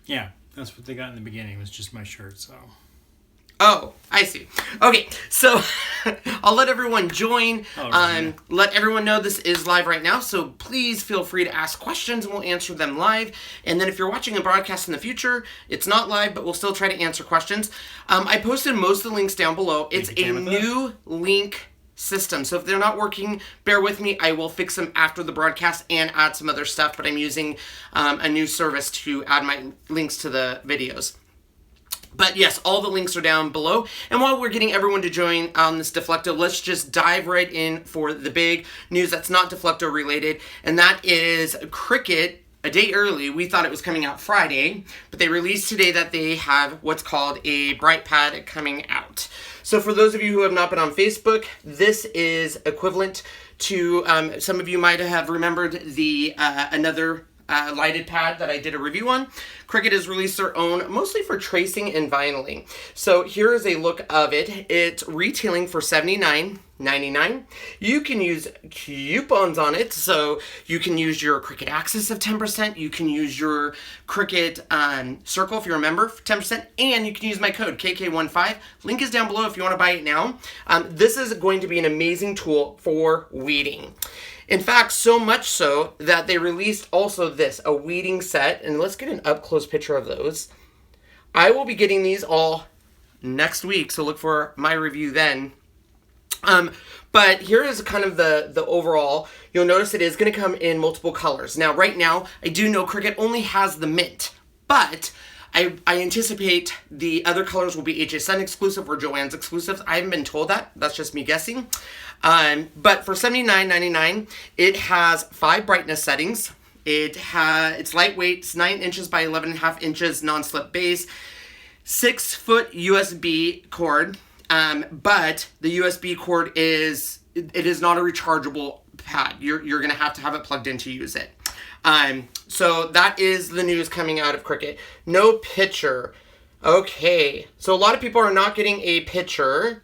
Yeah, that's what they got in the beginning. It was just my shirt, so. Oh, I see. Okay, so I'll let everyone join. Let everyone know this is live right now, so please feel free to ask questions and we'll answer them live. And then if you're watching a broadcast in the future, it's not live, but we'll still try to answer questions. I posted most of the links down below. It's a new link system, so if they're not working, bear with me. I will fix them after the broadcast and add some other stuff, but I'm using a new service to add my links to the videos. But yes, all the links are down below. And while we're getting everyone to join on this Deflecto, let's just dive right in for the big news that's not Deflecto related. And that is Cricut, a day early. We thought it was coming out Friday, but they released today that they have what's called a Bright Pad coming out. So for those of you who have not been on Facebook, this is equivalent to, some of you might have remembered the another lighted pad that I did a review on. Cricut has released their own, mostly for tracing and vinyling. So here is a look of it. It's retailing for $79.99. You can use coupons on it, so you can use your Cricut Access of 10%. You can use your Cricut Circle if you're a member for 10%, and you can use my code KK15. Link is down below if you want to buy it now. This is going to be an amazing tool for weeding. In fact, so much so that they released also this, a weeding set. And let's get an up-close picture of those. I will be getting these all next week, so look for my review then. But here is kind of the overall. You'll notice it is going to come in multiple colors. Now, right now, I do know Cricut only has the mint, but I anticipate the other colors will be HSN exclusive or Joann's exclusives. I haven't been told that. That's just me guessing. But for $79.99, it has 5 brightness settings. It's lightweight. It's 9 inches by 11.5 inches non-slip base. 6-foot USB cord. But the USB cord is not a rechargeable pad. You're going to have it plugged in to use it. So that is the news coming out of Cricut. No picture. Okay. So a lot of people are not getting a picture.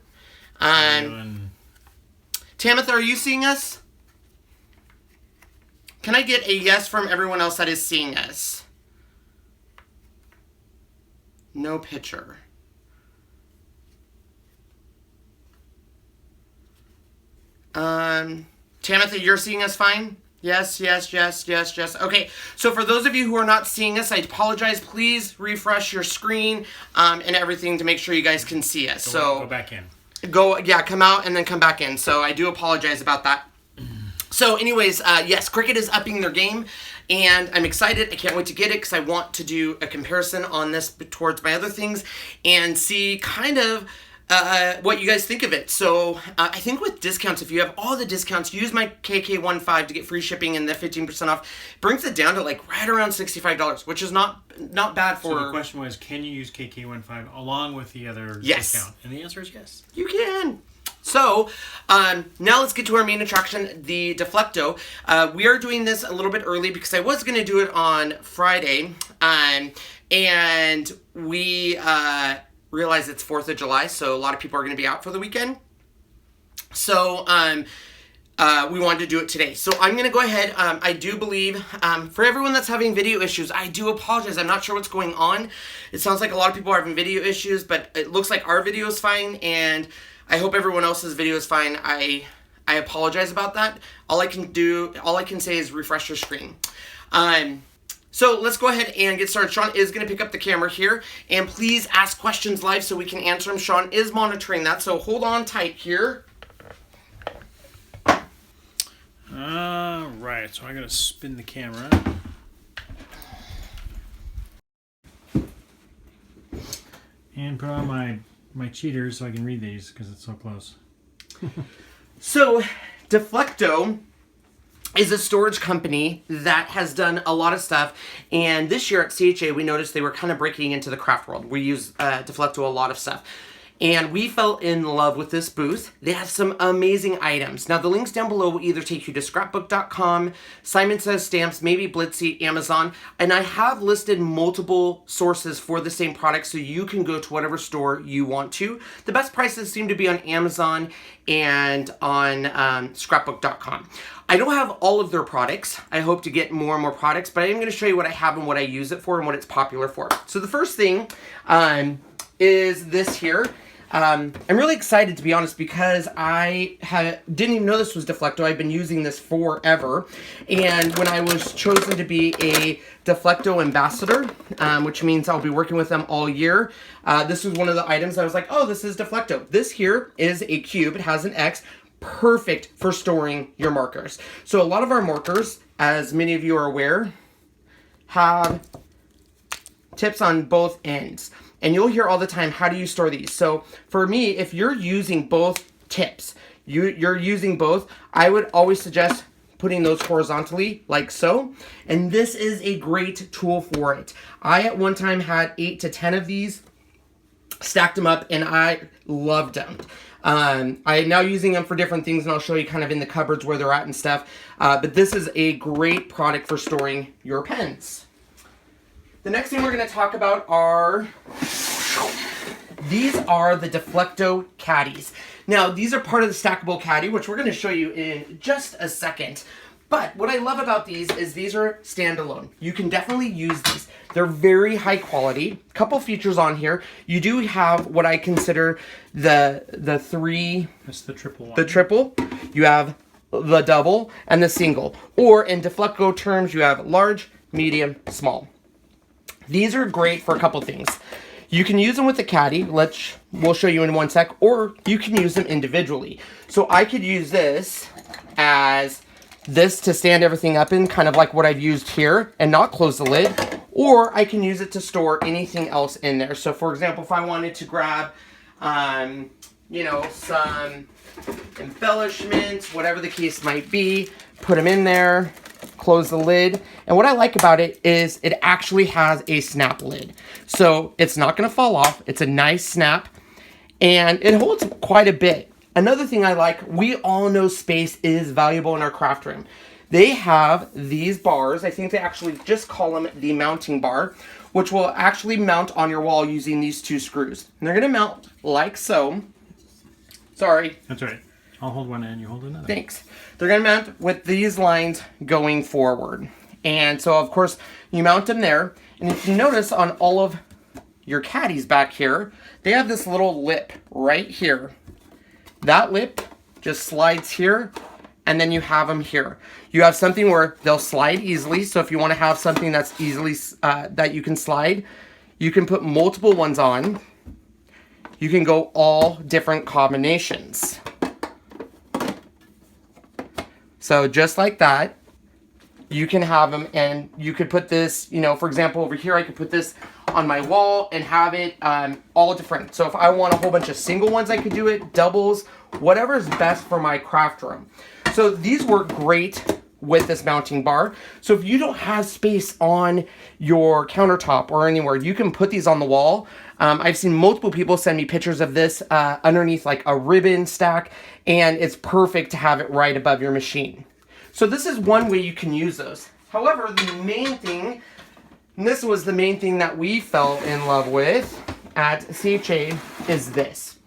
Tamitha, are you seeing us? Can I get a yes from everyone else that is seeing us? No picture. Tamitha, you're seeing us fine? Yes, yes, yes, yes, yes. Okay, so for those of you who are not seeing us, I apologize. Please refresh your screen and everything to make sure you guys can see us. So go back in. Come out and then come back in. So I do apologize about that. So anyways, yes, Cricut is upping their game, and I'm excited. I can't wait to get it because I want to do a comparison on this towards my other things and see kind of what you guys think of it. So I think with discounts, if you have all the discounts, use my KK15 to get free shipping and the 15% off. Brings it down to like right around $65, which is not bad for... So the question was, can you use KK15 along with the other discount? And the answer is yes. You can. So, now let's get to our main attraction, the Deflecto. We are doing this a little bit early because I was going to do it on Friday, and we realize it's 4th of July, so a lot of people are going to be out for the weekend. So, we wanted to do it today. So I'm going to go ahead. I do believe, for everyone that's having video issues, I do apologize. I'm not sure what's going on. It sounds like a lot of people are having video issues, but it looks like our video is fine, and I hope everyone else's video is fine. I apologize about that. All I can say is refresh your screen. So let's go ahead and get started. Sean is going to pick up the camera here, and please ask questions live so we can answer them. Sean is monitoring that, so hold on tight here. Right, so I gotta spin the camera. And put on my cheaters so I can read these because it's so close. So, Deflecto is a storage company that has done a lot of stuff, and this year at CHA we noticed they were kind of breaking into the craft world. We use Deflecto a lot of stuff. And we fell in love with this booth. They have some amazing items. Now the links down below will either take you to scrapbook.com, Simon Says Stamps, maybe Blitsy, Amazon, and I have listed multiple sources for the same product so you can go to whatever store you want to. The best prices seem to be on Amazon and on scrapbook.com. I don't have all of their products. I hope to get more and more products, but I am going to show you what I have and what I use it for and what it's popular for. So the first thing is this here. I'm really excited, to be honest, because I didn't even know this was Deflecto. I've been using this forever. And when I was chosen to be a Deflecto ambassador, which means I'll be working with them all year, this was one of the items I was like, oh, this is Deflecto. This here is a cube. It has an X. Perfect for storing your markers. So a lot of our markers, as many of you are aware, have tips on both ends. And you'll hear all the time, how do you store these? So for me, if you're using both tips, you're using both, I would always suggest putting those horizontally like so. And this is a great tool for it. I at one time had 8 to 10 of these, stacked them up, and I loved them. I'm now using them for different things, and I'll show you kind of in the cupboards where they're at and stuff. But this is a great product for storing your pens. The next thing we're going to talk about are, these are the Deflecto Caddies. Now, these are part of the stackable caddy, which we're going to show you in just a second. But what I love about these is these are standalone. You can definitely use these. They're very high quality. Couple features on here. You do have what I consider the three. That's the triple one. The triple. You have the double and the single. Or in Deflecto terms, you have large, medium, small. These are great for a couple things. You can use them with the caddy, we'll show you in one sec, or you can use them individually. So I could use this as this to stand everything up in, kind of like what I've used here, and not close the lid, or I can use it to store anything else in there. So for example, if I wanted to grab, you know, some embellishments, whatever the case might be, put them in there, close the lid. And what I like about it is it actually has a snap lid. So it's not going to fall off. It's a nice snap and it holds quite a bit. Another thing I like, we all know space is valuable in our craft room. They have these bars. I think they actually just call them the mounting bar, which will actually mount on your wall using these 2 screws. And they're going to mount like so. Sorry. That's all right. I'll hold one end, you hold another. Thanks. They're going to mount with these lines going forward. And so, of course, you mount them there. And if you notice on all of your caddies back here, they have this little lip right here. That lip just slides here, and then you have them here. You have something where they'll slide easily. So if you want to have something that's easily, that you can slide, you can put multiple ones on. You can go all different combinations. So just like that, you can have them, and you could put this, you know, for example, over here, I could put this on my wall and have it all different. So if I want a whole bunch of single ones, I could do it, doubles, whatever is best for my craft room. So these work great with this mounting bar. So if you don't have space on your countertop or anywhere, you can put these on the wall. I've seen multiple people send me pictures of this underneath like a ribbon stack, and it's perfect to have it right above your machine. So this is one way you can use those. However, the main thing, and this was the main thing that we fell in love with at CHA, is this.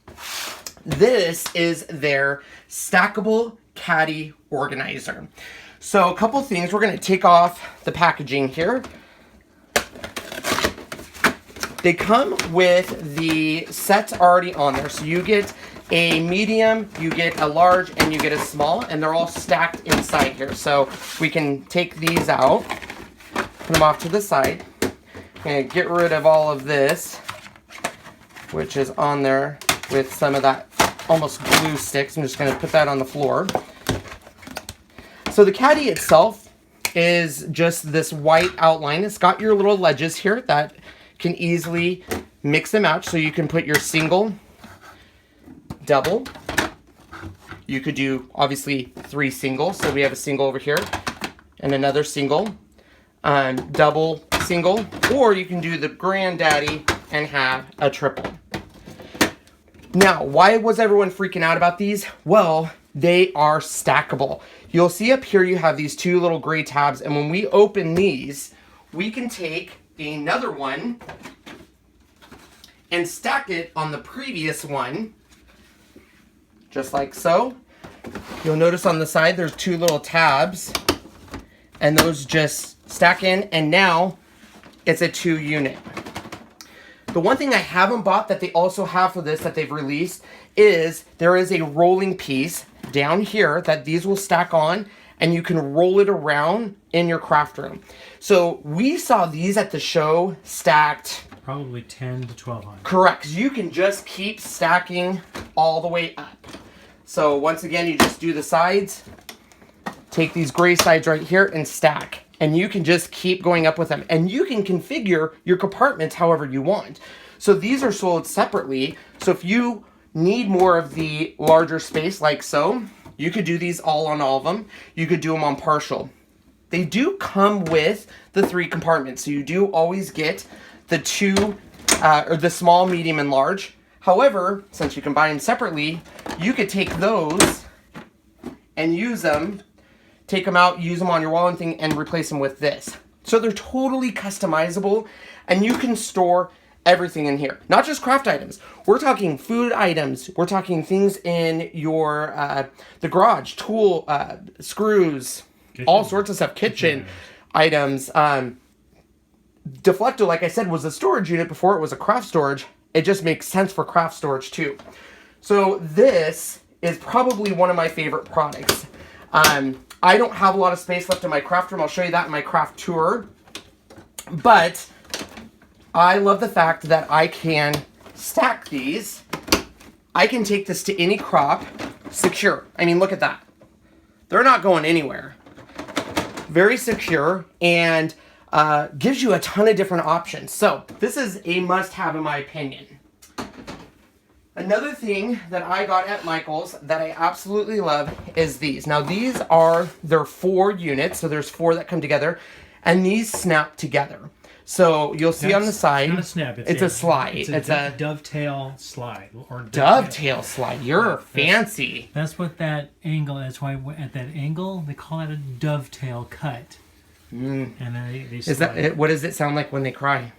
This is their stackable caddy organizer. So a couple things, we're going to take off the packaging here. They come with the sets already on there. So you get a medium, you get a large, and you get a small, and they're all stacked inside here. So we can take these out, put them off to the side, and get rid of all of this, which is on there with some of that almost glue sticks. I'm just going to put that on the floor. So the caddy itself is just this white outline. It's got your little ledges here that can easily mix and match. So you can put your single, double. You could do obviously 3 singles. So we have a single over here and another single, double, single, or you can do the granddaddy and have a triple. Now, why was everyone freaking out about these? Well, they are stackable. You'll see up here you have these two little gray tabs, and when we open these, we can take another one and stack it on the previous one, just like so. You'll notice on the side there's two little tabs, and those just stack in, and now it's a 2-unit. The one thing I haven't bought that they also have for this that they've released is there is a rolling piece down here that these will stack on, and you can roll it around in your craft room. So we saw these at the show stacked probably 10 to 1200. Correct. You can just keep stacking all the way up. So once again, you just do the sides, take these gray sides right here and stack. And you can just keep going up with them. And you can configure your compartments however you want. So these are sold separately. So if you need more of the larger space like so, you could do these all on all of them. You could do them on partial. They do come with the 3 compartments. So you do always get the 2, or the small, medium, and large. However, since you can buy them separately, you could take those and use them, take them out, use them on your wall and thing, and replace them with this. So they're totally customizable, and you can store everything in here. Not just craft items. We're talking food items. We're talking things in your, the garage, tool, screws, kitchen, all sorts of stuff, kitchen items. Deflecto, like I said, was a storage unit before it was a craft storage. It just makes sense for craft storage too. So this is probably one of my favorite products. I don't have a lot of space left in my craft room. I'll show you that in my craft tour. But I love the fact that I can stack these. I can take this to any crop secure. I mean, look at that. They're not going anywhere. Very secure, and gives you a ton of different options. So this is a must-have in my opinion. Another thing that I got at Michael's that I absolutely love is these. Now these are, they're 4 units, so there's 4 that come together, and these snap together. So you'll see on the side, not a snap, it's a slide. It's a dovetail slide. Or dovetail slide. You're fancy. That's what that angle, that's why at that angle, they call it a dovetail cut. And then they is that, what does it sound like when they cry?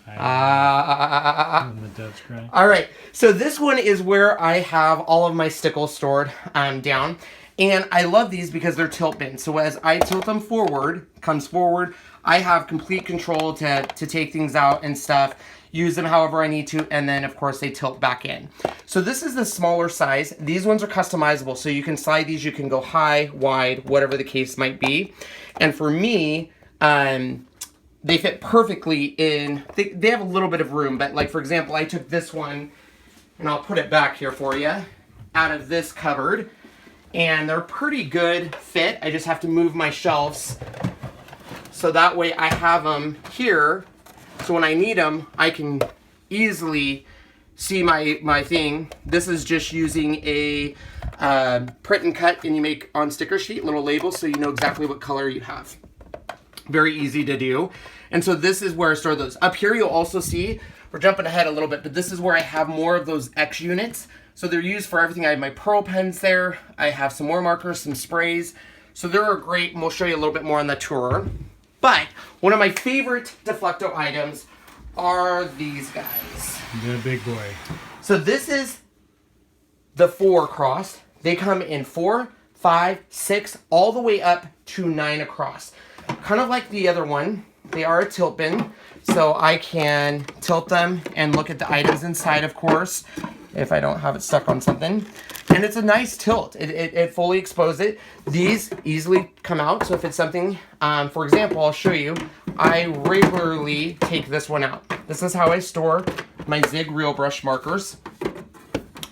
When the doves cry. All right, so this one is where I have all of my stickles stored down. And I love these because they're tilt bins. So as I tilt them forward, comes forward, I have complete control to take things out and stuff, use them however I need to, and then of course they tilt back in. So this is the smaller size. These ones are customizable, so you can slide these, you can go high, wide, whatever the case might be. And for me, they fit perfectly in, they have a little bit of room, but like for example, I took this one, and I'll put it back here for you, out of this cupboard, and they're pretty good fit. I just have to move my shelves, so that way I have them here, so when I need them, I can easily see my thing. This is just using a print and cut, and you make on sticker sheet little labels so you know exactly what color you have. Very easy to do. And so this is where I store those. Up here you'll also see, we're jumping ahead a little bit, but this is where I have more of those X units. So they're used for everything. I have my pearl pens there. I have some more markers, some sprays. So they're great, and we'll show you a little bit more on the tour. But one of my favorite Deflecto items are these guys. The big boy. So this is the 4 across. They come in 4, 5, 6, all the way up to 9 across. Kind of like the other one. They are a tilt bin, so I can tilt them and look at the items inside, of course, if I don't have it stuck on something. And it's a nice tilt. It fully exposes it. These easily come out, so if it's something, for example, I'll show you. I regularly take this one out. This is how I store my Zig Real Brush markers.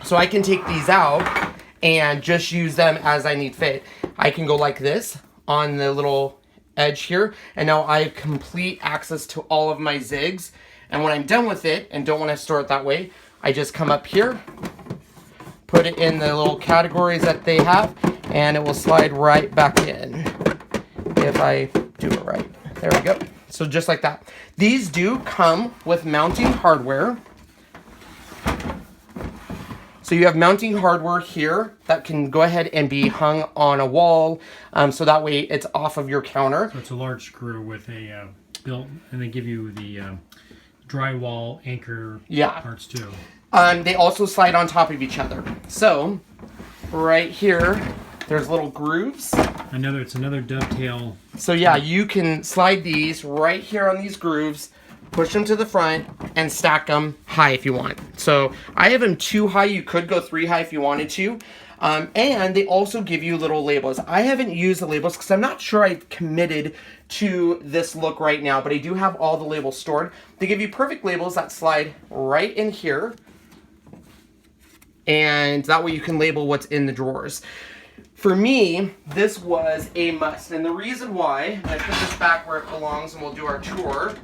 So I can take these out and just use them as I need fit. I can go like this on the little edge here, and now I have complete access to all of my zigs. And when I'm done with it and don't want to store it that way, I just come up here, put it in the little categories that they have, and it will slide right back in if I do it right. There we go. So just like that. These do come with mounting hardware. So you have mounting hardware here that can go ahead and be hung on a wall, so that way it's off of your counter. So it's a large screw with a built, and they give you the drywall anchor parts too. They also slide on top of each other. So right here, there's little grooves. It's another dovetail. So yeah, you can slide these right here on these grooves, push them to the front, and stack them high if you want. So I have them 2 high. You could go 3 high if you wanted to. And they also give you little labels. I haven't used the labels because I'm not sure I've committed to this look right now, but I do have all the labels stored. They give you perfect labels that slide right in here. And that way you can label what's in the drawers. For me, this was a must. And the reason why, I put this back where it belongs and we'll do our tour.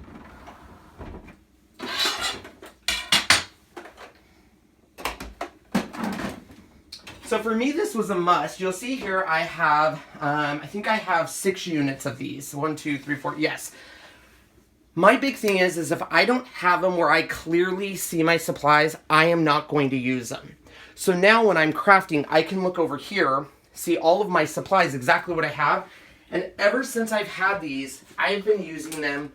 So for me, this was a must. You'll see here I have, I think I have 6 units of these. 1, 2, 3, 4, yes. My big thing is if I don't have them where I clearly see my supplies, I am not going to use them. So now when I'm crafting, I can look over here, see all of my supplies, exactly what I have. And ever since I've had these, I've been using them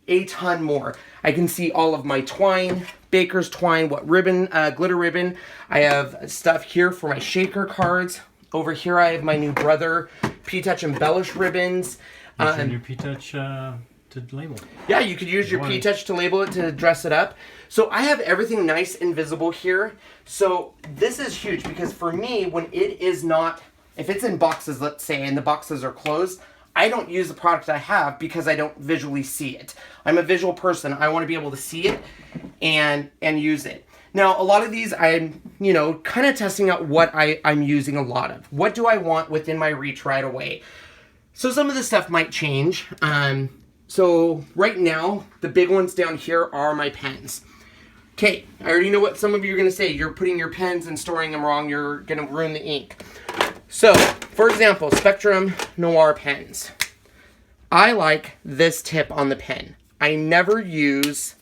a ton more. I can see all of my twine, baker's twine, what ribbon, glitter ribbon. I have stuff here for my shaker cards. Over here I have my new Brother P-Touch embellish ribbons. Your P-Touch to label. Yeah, you could use your P-Touch to label it, to dress it up. So I have everything nice and visible here. So this is huge because for me, when it is not, if it's in boxes, let's say, and the boxes are closed, I don't use the product I have because I don't visually see it. I'm a visual person. I want to be able to see it and use it. Now, a lot of these I'm, kind of testing out what I'm using a lot of. What do I want within my reach right away? So some of the stuff might change. So right now, the big ones down here are my pens. Okay, I already know what some of you are going to say. You're putting your pens and storing them wrong. You're going to ruin the ink. So, for example, Spectrum Noir pens. I like this tip on the pen. I never use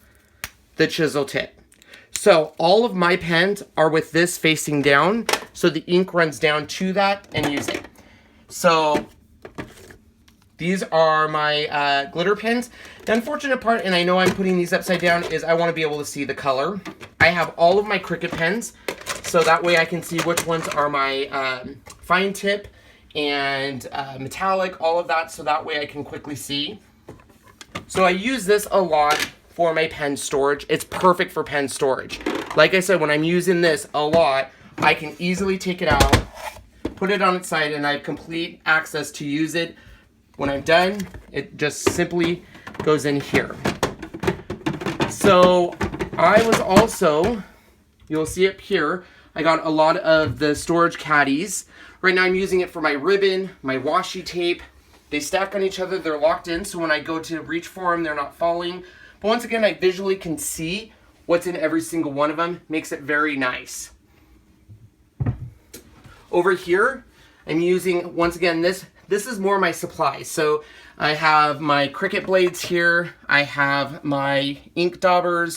the chisel tip. So all of my pens are with this facing down, so the ink runs down to that and use it. So these are my glitter pens. The unfortunate part, and I know I'm putting these upside down, is I want to be able to see the color. I have all of my Cricut pens, so that way I can see which ones are my fine tip and metallic, all of that, so that way I can quickly see. So I use this a lot for my pen storage. It's perfect for pen storage. Like I said, when I'm using this a lot, I can easily take it out, put it on its side, and I have complete access to use it. When I'm done, it just simply goes in here. So I was also, you'll see it here, I got a lot of the storage caddies. Right now I'm using it for my ribbon, my washi tape. They stack on each other, they're locked in, so when I go to reach for them, they're not falling. But once again, I visually can see what's in every single one of them. Makes it very nice. Over here, I'm using, once again, this is more my supplies. So I have my Cricut blades here. I have my ink daubers.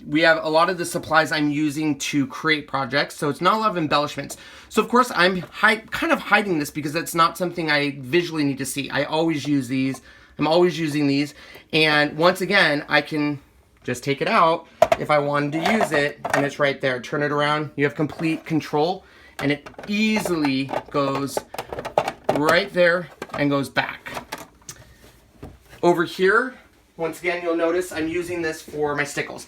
We have a lot of the supplies I'm using to create projects. So it's not a lot of embellishments. So of course I'm kind of hiding this because it's not something I visually need to see. I always use these. I'm always using these. And once again, I can just take it out if I wanted to use it, and it's right there. Turn it around. You have complete control, and it easily goes right there and goes back. Over here, once again, you'll notice I'm using this for my stickles.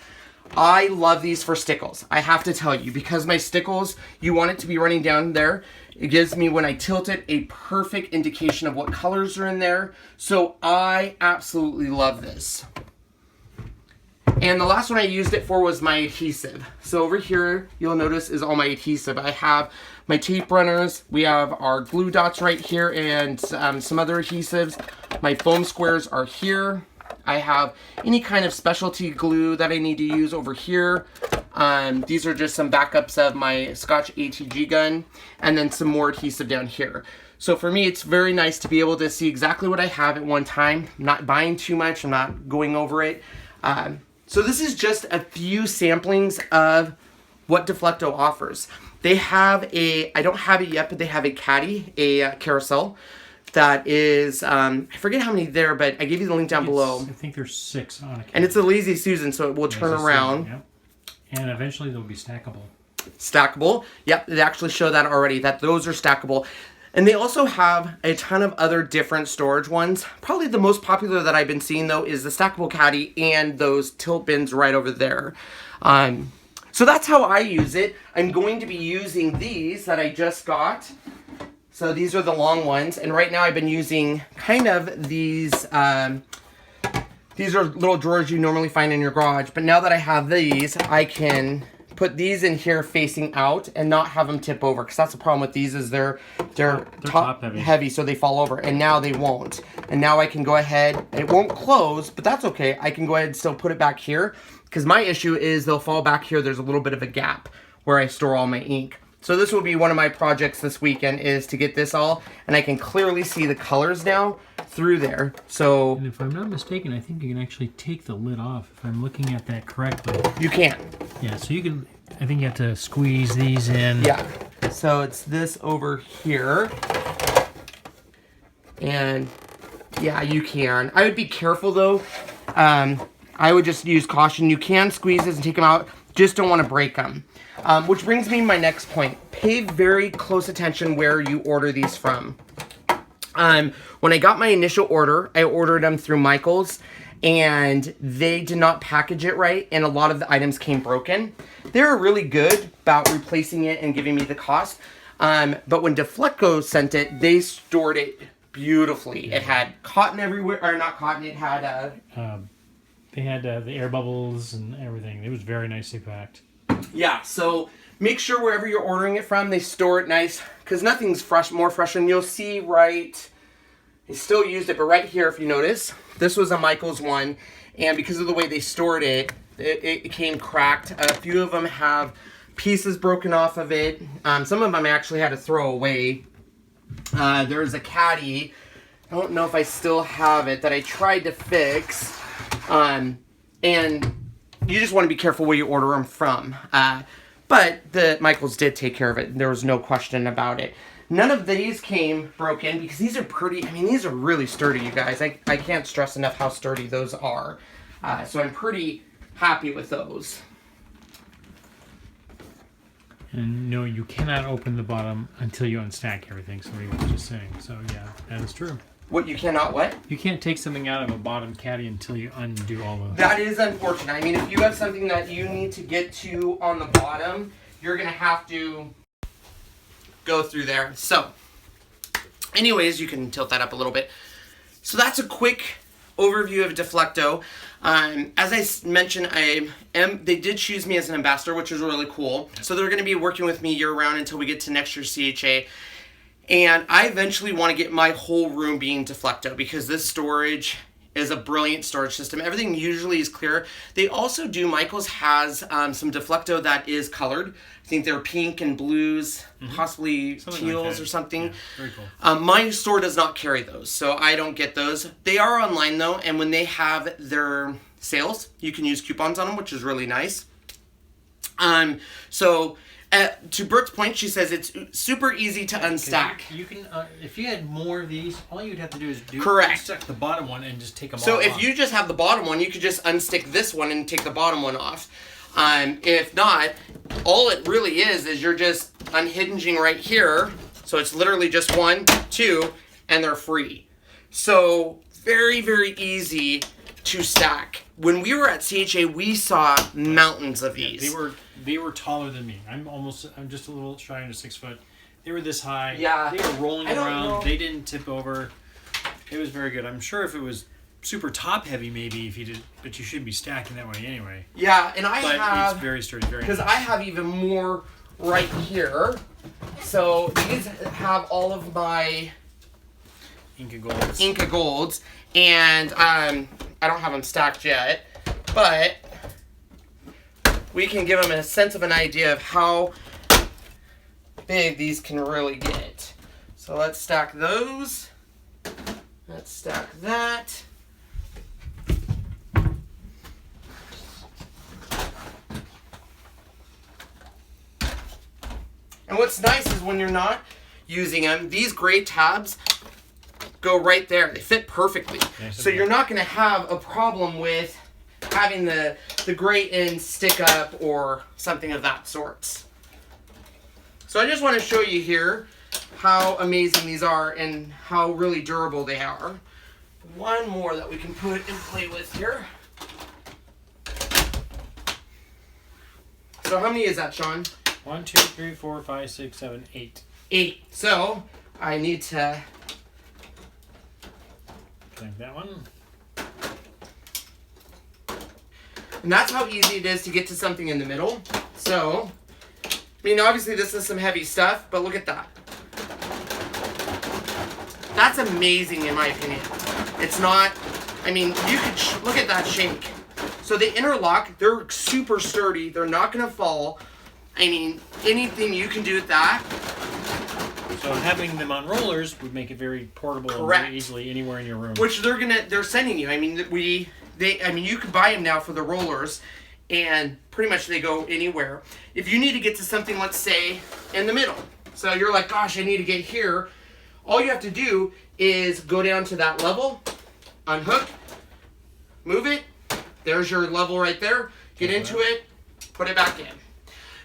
I love these for stickles. I have to tell you, because my stickles, you want it to be running down there. It gives me, when I tilt it, a perfect indication of what colors are in there. So I absolutely love this. And the last one I used it for was my adhesive. So over here, you'll notice is all my adhesive. I have my tape runners. We have our glue dots right here and some other adhesives. My foam squares are here. I have any kind of specialty glue that I need to use over here. These are just some backups of my Scotch ATG gun, and then some more adhesive down here. So for me, it's very nice to be able to see exactly what I have at one time. I'm not buying too much. I'm not going over it. So this is just a few samplings of what Deflecto offers. They have a, I don't have it yet, but they have a Caddy, a carousel that is, I forget how many there, but I gave you the link down below. I think there's 6 on a Caddy. And it's a Lazy Susan, so it will turn around. Yep. And eventually they'll be stackable. Stackable. Yep, they actually show that already, that those are stackable. And they also have a ton of other different storage ones. Probably the most popular that I've been seeing, though, is the stackable Caddy and those tilt bins right over there. So that's how I use it. I'm going to be using these that I just got. So these are the long ones. And right now I've been using kind of these are little drawers you normally find in your garage. But now that I have these, I can put these in here facing out and not have them tip over, because that's the problem with these is they're top heavy, so they fall over, and now they won't. And now I can go ahead, it won't close, but that's okay. I can go ahead and still put it back here, because my issue is they'll fall back here. There's a little bit of a gap where I store all my ink. So this will be one of my projects this weekend, is to get this all, and I can clearly see the colors now through there. So, and if I'm not mistaken, I think you can actually take the lid off if I'm looking at that correctly. You can. Yeah, so you can, I think you have to squeeze these in. Yeah. So it's this over here. And yeah, you can. I would be careful though. I would just use caution. You can squeeze this and take them out. Just don't want to break them. Which brings me to my next point. Pay very close attention where you order these from. When I got my initial order, I ordered them through Michael's, and they did not package it right, and a lot of the items came broken. They were really good about replacing it and giving me the cost. But when Deflecto sent it, they stored it beautifully. It had cotton everywhere, or not cotton, it had... they had the air bubbles and everything. It was very nicely packed. Yeah, so make sure wherever you're ordering it from, they store it nice, because nothing's more fresh. And you'll see right, I still used it, but right here, if you notice, this was a Michael's one, and because of the way they stored it, it came cracked. A few of them have pieces broken off of it. Some of them I actually had to throw away. There's a Caddy, I don't know if I still have it, that I tried to fix, and you just want to be careful where you order them from. But the Michaels did take care of it. There was no question about it. None of these came broken, because these are pretty, I mean, these are really sturdy, you guys. I can't stress enough how sturdy those are. So I'm pretty happy with those. And no, you cannot open the bottom until you unstack everything, somebody was just saying. So yeah, that is true. What, you cannot what? You can't take something out of a bottom Caddy until you undo all of That is unfortunate. I mean, if you have something that you need to get to on the bottom, you're going to have to go through there. So, anyways, you can tilt that up a little bit. So that's a quick overview of Deflecto. As I mentioned, they did choose me as an ambassador, which is really cool. So they're going to be working with me year-round until we get to next year's CHA. And I eventually want to get my whole room being Deflecto, because this storage is a brilliant storage system. Everything usually is clear. They also do, Michael's has some Deflecto that is colored. I think they're pink and blues, possibly something teals like or something. Yeah, very cool. My store does not carry those, so I don't get those. They are online though, and when they have their sales, you can use coupons on them, which is really nice. To Brooke's point, she says it's super easy to unstack. You can, if you had more of these, all you'd have to do is unstack the bottom one and just take them all off. off. So if you just have the bottom one, you could just unstick this one and take the bottom one off. If not, all it really is you're just unhinging right here. So it's literally just 1, 2, and they're free. So very, very easy to stack. When we were at CHA, we saw mountains of these. They were taller than me. I'm just a little shy under 6 foot. They were this high. Yeah. They were rolling around. Know. They didn't tip over. It was very good. I'm sure if it was super top heavy, maybe if you did, but you should be stacking that way anyway. Yeah, and it's very sturdy, very nice. Because I have even more right here. So these have all of my Inca Golds, and I don't have them stacked yet, but we can give them a sense of an idea of how big these can really get. So let's stack those. Let's stack that. what's nice is when you're not using them, these gray tabs go right there. They fit perfectly. Nice, so you're not going to have a problem with having the gray end stick up or something of that sort. So I just want to show you here how amazing these are and how really durable they are. One more that we can put and play with here. So how many is that, Sean? 1, 2, 3, 4, 5, 6, 7, 8. 8. So I need to connect that one. And that's how easy it is to get to something in the middle. So, I mean, obviously this is some heavy stuff, but look at that. That's amazing in my opinion. It's not, I mean, you could look at that shake. So they interlock, they're super sturdy, they're not gonna fall. I mean, anything you can do with that. So having them on rollers would make it very portable. Correct. And very easily anywhere in your room. Which they're sending you. I mean, you could buy them now for the rollers, and pretty much they go anywhere. If you need to get to something, let's say, in the middle. So you're like, gosh, I need to get here. All you have to do is go down to that level, unhook, move it. There's your level right there. Get into it, put it back in.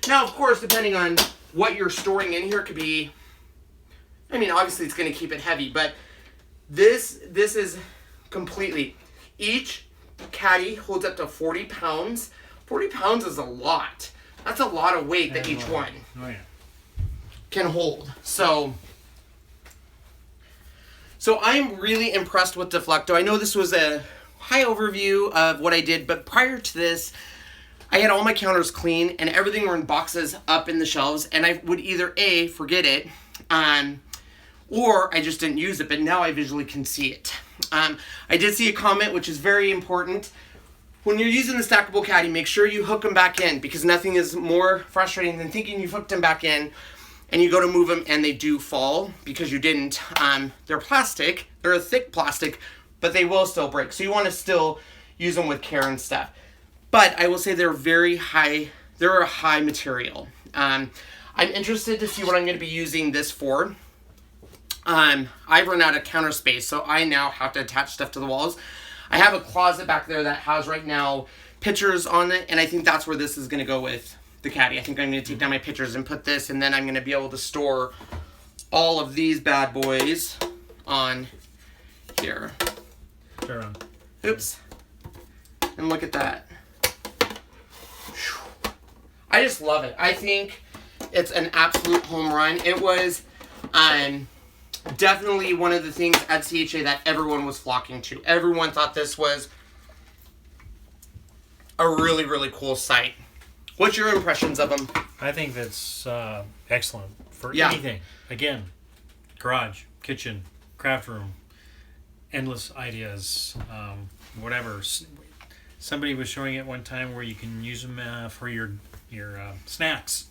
Now, of course, depending on what you're storing in here, it could be, I mean, obviously it's going to keep it heavy, but this is completely, each caddy holds up to 40 pounds. 40 pounds is a lot. That's a lot of weight that each one can hold. So I'm really impressed with Deflecto. I know this was a high overview of what I did, but prior to this, I had all my counters clean and everything were in boxes up in the shelves, and I would either A, forget it, or I just didn't use it, but now I visually can see it. I did see a comment, which is very important. When you're using the stackable caddy, make sure you hook them back in, because nothing is more frustrating than thinking you've hooked them back in and you go to move them and they do fall because you didn't. They're plastic, they're a thick plastic, but they will still break. So you want to still use them with care and stuff. But I will say they're very high, they're a high material. I'm interested to see what I'm going to be using this for. I've run out of counter space, so I now have to attach stuff to the walls. I have a closet back there that has right now pictures on it, and I think that's where this is going to go with the caddy. I think I'm going to take down my pictures and put this, and then I'm going to be able to store all of these bad boys on here. Turn around. Oops. And look at that. I just love it. I think it's an absolute home run. It was definitely one of the things at CHA that everyone was flocking to. Everyone thought this was a really, really cool site. What's your impressions of them? I think that's excellent for Yeah. anything. Again, garage, kitchen, craft room, endless ideas, whatever. Somebody was showing it one time where you can use them for your snacks.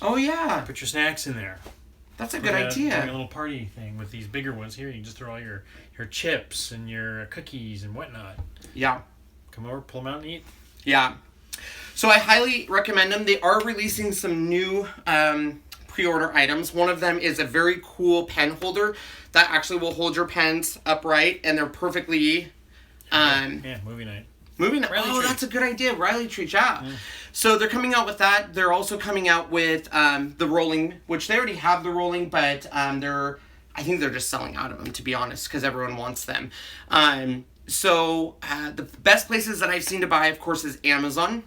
Oh, yeah. Put your snacks in there. That's a good idea. A little party thing with these bigger ones here. You can just throw all your chips and your cookies and whatnot. Yeah. Come over, pull them out and eat. Yeah. So I highly recommend them. They are releasing some new pre-order items. One of them is a very cool pen holder that actually will hold your pens upright, and they're perfectly... movie night. Movie night. Oh, that's a good idea. Riley Treat, yeah. So they're coming out with that. They're also coming out with the rolling, which they already have the rolling, but I think they're just selling out of them, to be honest, because everyone wants them. So the best places that I've seen to buy, of course, is Amazon,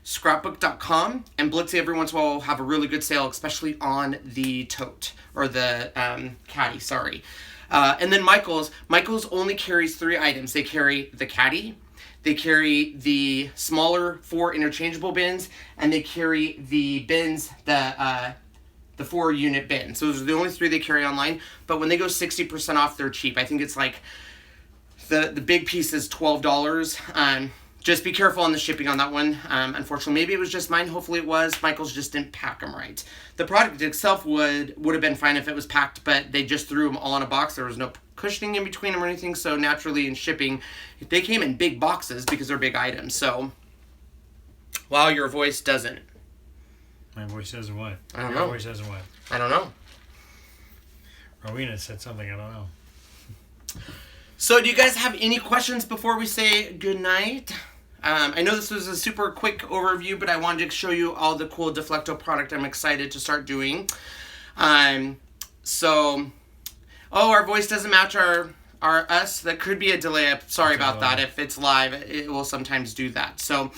scrapbook.com, and Blitzy every once in a while will have a really good sale, especially on the tote, or the caddy, sorry. And then Michael's only carries 3 items. They carry the caddy, they carry the smaller 4 interchangeable bins, and they carry the bins, the 4-unit bins. So those are the only 3 they carry online. But when they go 60% off, they're cheap. I think it's like the big piece is $12. Just be careful on the shipping on that one. Unfortunately, maybe it was just mine. Hopefully it was. Michael's just didn't pack them right. The product itself would have been fine if it was packed, but they just threw them all in a box. There was no cushioning in between them or anything, so naturally in shipping, they came in big boxes because they're big items. So, wow, your voice doesn't. My voice says what? I don't Your know. voice says what? I don't know. Rowena said something, I don't know. So, do you guys have any questions before we say goodnight? I know this was a super quick overview, but I wanted to show you all the cool Deflecto product I'm excited to start doing. Our voice doesn't match our us. That could be a delay. I'm sorry about that. If it's live, it will sometimes do that. So,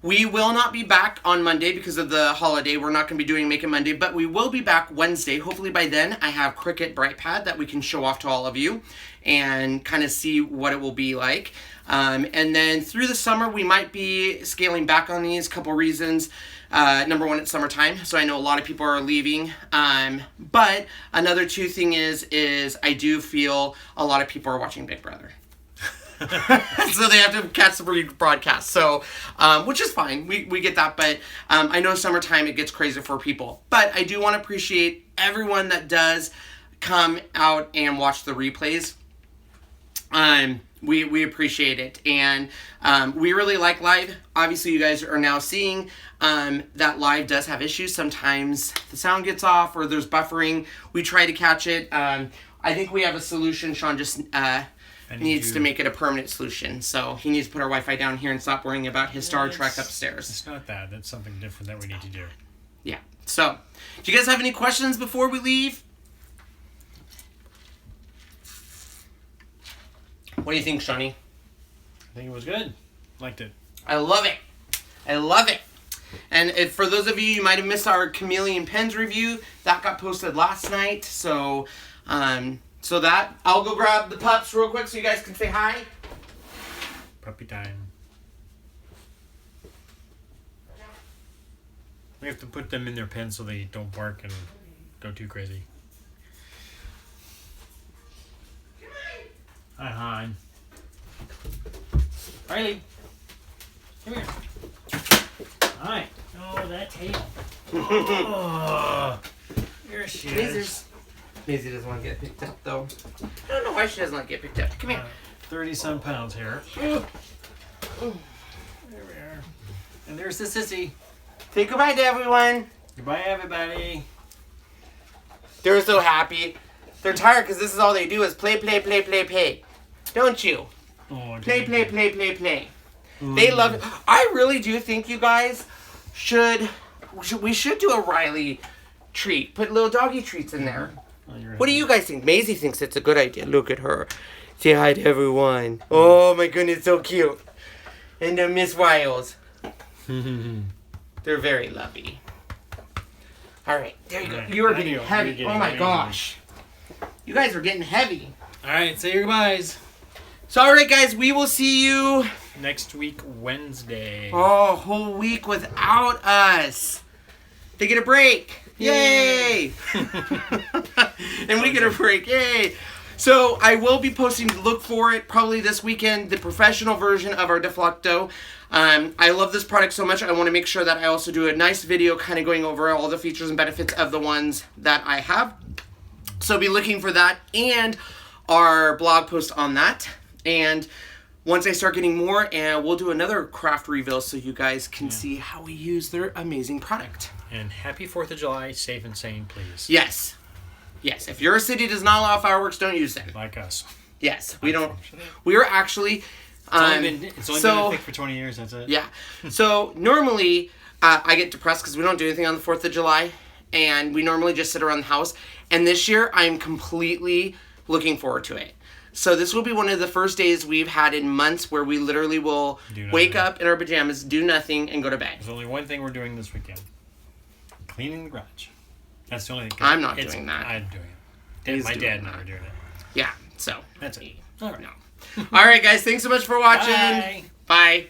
we will not be back on Monday because of the holiday. We're not going to be doing Make It Monday, but we will be back Wednesday. Hopefully by then I have Cricut Bright Pad that we can show off to all of you and kind of see what it will be like. And then through the summer, we might be scaling back on these. Couple reasons. Number one, it's summertime, so I know a lot of people are leaving. But another two thing is I do feel a lot of people are watching Big Brother. So they have to catch the broadcast. So, which is fine. We get that. But I know summertime, it gets crazy for people. But I do want to appreciate everyone that does come out and watch the replays. We appreciate it. And we really like live. Obviously, you guys are now seeing that live does have issues. Sometimes the sound gets off or there's buffering. We try to catch it. I think we have a solution. Sean just needs to make it a permanent solution. So he needs to put our Wi-Fi down here and stop worrying about his Star Trek upstairs. It's not that. That's something different that we need to do. Yeah. So, do you guys have any questions before we leave? What do you think, Shawnee? I think it was good. Liked it. I love it. I love it. And if, for those of you might have missed our Chameleon pens review, that got posted last night. So, that I'll go grab the pups real quick so you guys can say hi. Puppy time. We have to put them in their pen so they don't bark and go too crazy. Hi, hon. Riley, come here. Hi. Oh, that tail. Oh, here she is. Maisie doesn't want to get picked up, though. I don't know why she doesn't want to get picked up. Come here. 30-some pounds here. There we are. And there's the sissy. Say goodbye to everyone. Goodbye, everybody. They're so happy. They're tired because this is all they do is play, play, play, play, play. Don't you? Oh, play, play, play, play, play. They love it. I really do think you guys we should do a Riley treat. Put little doggy treats in there. Oh, what do you guys think? Maisie thinks it's a good idea. Look at her. Say hi to everyone. Oh my goodness, so cute. And Miss Wiles. They're very lovely. All right, there you go. You are getting heavy. Oh my gosh. You guys are getting heavy. All right, say your goodbyes. So, all right, guys, we will see you next week, Wednesday. Oh, a whole week without us. They get a break. Yay! And we get a break. Yay! So, I will be posting, look for it, probably this weekend, the professional version of our Deflecto. I love this product so much, I want to make sure that I also do a nice video kind of going over all the features and benefits of the ones that I have. So, be looking for that and our blog post on that. And once I start getting more, and we'll do another craft reveal so you guys can see how we use their amazing product. And happy 4th of July, safe and sane, please. Yes. Yes, if your city does not allow fireworks, don't use them. Like us. Yes, we don't. We are actually... It's only been a thing for 20 years, that's it. Yeah. So, normally, I get depressed because we don't do anything on the 4th of July. And we normally just sit around the house. And this year, I'm completely looking forward to it. So this will be one of the first days we've had in months where we literally will wake up in our pajamas, do nothing, and go to bed. There's only one thing we're doing this weekend. Cleaning the garage. That's the only thing. I'm not doing that. I'm doing it. My dad and I are doing it. Yeah, so. That's it. All right. No. All right, guys. Thanks so much for watching. Bye. Bye.